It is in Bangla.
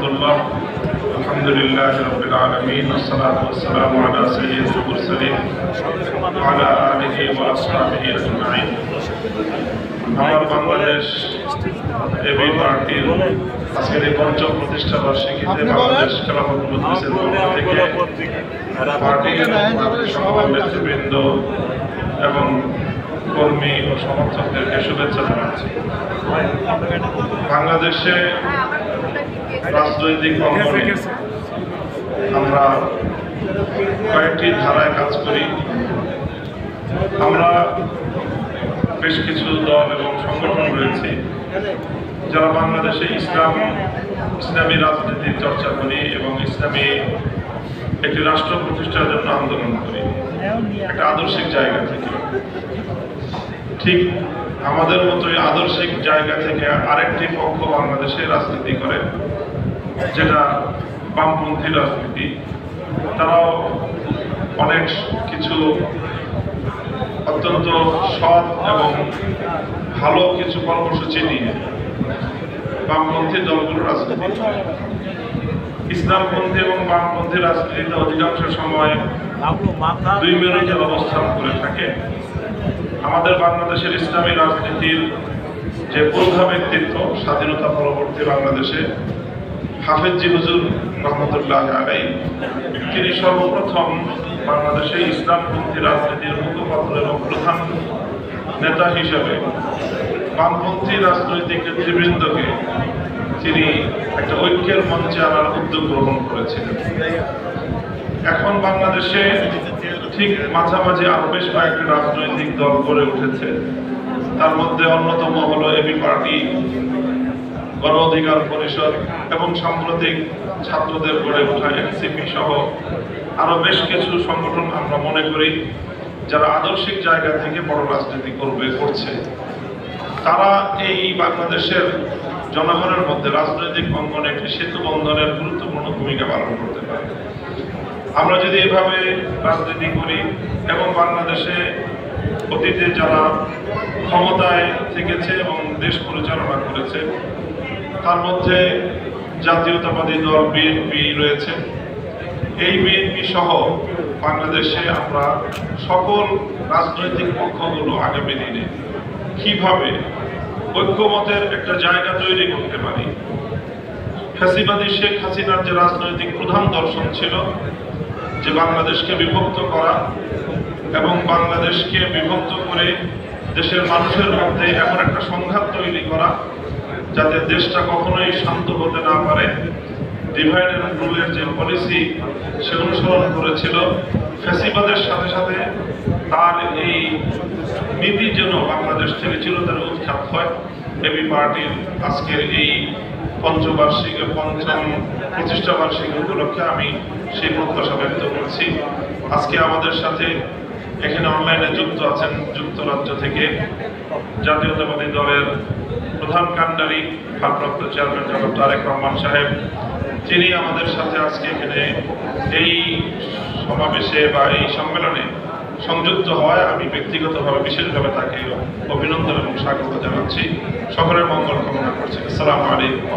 রহমতুল্লাহ। আলহামদুলিল্লাহ রাব্বিল আলামিন, ওয়াসসালাতু ওয়াসসালামু আলা সাইয়্যিদিল মুরসালিন ওয়া আলা আলিহি ওয়া আসহাবিহি আজমাইন। আমার বাংলাদেশ এবি পার্টির আজকের এই পঞ্চম প্রতিষ্ঠা বার্ষিকীতে বাংলাদেশ খেলাফত মজলিসের পক্ষ থেকে পার্টির সকল নেতৃবৃন্দ এবং কর্মী ও সমর্থকদেরকে শুভেচ্ছা জানাচ্ছি। বাংলাদেশে রাজনৈতিক অঙ্গনে আমরা কয়েকটি ধারায় কাজ করি। আমরা বেশ কিছু দল এবং সংগঠন রয়েছে যারা বাংলাদেশে ইসলামী রাজনীতির চর্চা করি এবং ইসলামী একটি রাষ্ট্র প্রতিষ্ঠার জন্য আন্দোলন করি একটা আদর্শিক জায়গা থেকে। ঠিক আমাদের মতোই আদর্শিক জায়গা থেকে আরেকটি পক্ষ বাংলাদেশে রাজনীতি করে, যেটা বামপন্থী রাজনীতি। তারাও অনেক কিছু অত্যন্ত সৎ এবং ভালো কিছু কর্মসূচি নিয়ে বামপন্থী দলগুলো রাজনীতি করে। ইসলামপন্থী এবং বামপন্থী রাজনীতিতে অধিকাংশ সময় দুই মেরুতে অবস্থান করে থাকে। আমাদের বাংলাদেশের ইসলামী রাজনীতির যে প্রধান ব্যক্তিত্ব স্বাধীনতা পরবর্তী বাংলাদেশে হাফেজ হুজুর রহমতুল্লাহ আলাইহি, তিনি সর্বপ্রথম বাংলাদেশে ইসলামপন্থী রাজনীতির মুখপাত্র এবং প্রধান নেতা হিসেবে বামপন্থী রাজনৈতিক নেতৃবৃন্দকে তিনি একটা ঐক্যের মঞ্চে আনার উদ্যোগ গ্রহণ করেছিলেন। এখন বাংলাদেশে ঠিক মাঝামাঝি আরো বেশ কয়েকটি রাজনৈতিক দল গড়ে উঠেছে। তার মধ্যে অন্যতম হলো এবি পার্টি, গণ অধিকার পরিষদ এবং সাম্প্রতিক ছাত্রদের গড়ে ওঠা এনসিপি সহ আরো বেশ কিছু সংগঠন আমরা মনে করি যারা আদর্শিক জায়গা থেকে বড় রাজনীতি করছে। তারা এই বাংলাদেশের জনগণের মধ্যে রাজনৈতিক অঙ্গনে একটি সেতু বন্ধনের গুরুত্বপূর্ণ ভূমিকা পালন করতে পারে। আমরা যদি এভাবে রাজনীতি করি এবং বাংলাদেশে অতীতে যারা ক্ষমতায় থেকেছে এবং দেশ পরিচালনা করেছে তার মধ্যে জাতীয়তাবাদী দল বিএনপি রয়েছে, এই বিএনপি সহ বাংলাদেশে আমরা সকল রাজনৈতিক পক্ষগুলো আগামী দিনে কিভাবে ঐক্যমতের একটা জায়গা তৈরি করতে পারি। ফ্যাসিবাদী শেখ হাসিনার যে রাজনৈতিক প্রধান দর্শন ছিল যে বাংলাদেশকে বিভক্ত করা এবং বাংলাদেশকে বিভক্ত করে দেশের মানুষের মধ্যে এমন একটা সংঘাত তৈরি করা যাতে দেশটা কখনোই শান্ত হতে না পারে, ডিভাইড এন্ড রুলের যে পলিসি সে অনুসরণ করেছিল, ফ্যাসিবাদের সাথে সাথে তার এই নীতি যেন বাংলাদেশ থেকে চিরতরে উৎখাত হয়। এবি পার্টির আজকের এই পঞ্চম প্রতিষ্ঠা বার্ষিকী উপলক্ষে আমি সেই প্রত্যাশা ব্যক্ত করছি। আজকে আমাদের সাথে এখানে অনলাইনে যুক্ত আছেন যুক্তরাজ্য থেকে জাতীয়তাবাদী দলের প্রধান কাণ্ডারি ভারপ্রাপ্ত চেয়ারম্যান জনাব তারেক রহমান সাহেব, যিনি আমাদের সাথে আজকে এখানে এই সমাবেশে বা এই সম্মেলনে সংযুক্ত হয়। আমি ব্যক্তিগতভাবে বিশেষভাবে তাকে অভিনন্দন এবং স্বাগত জানাচ্ছি। সকলের মঙ্গল কামনা করছি। আসসালামু আলাইকুম।